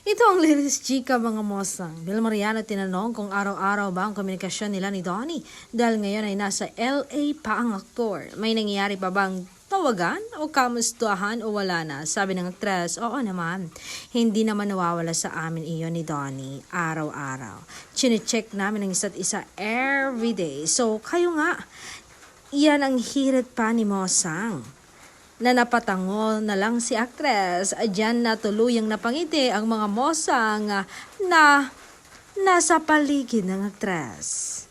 Ito ang liris chika mga mosang. Bill Mariano tinanong kung araw-araw ba ang komunikasyon nila ni Donnie dahil ngayon ay nasa LA pa ang aktor. May nangyayari pa bang tawagan o kamustahan o wala na? Sabi ng aktres, oo naman. Hindi naman nawawala sa amin iyon ni Donnie araw-araw. Chine-check namin ang isa't isa everyday. So kayo nga, yan ang hirit pa ni Mosang na napatango na lang si aktres. Diyan na tuluyang napangiti ang mga mosang na nasa paligid ng aktres.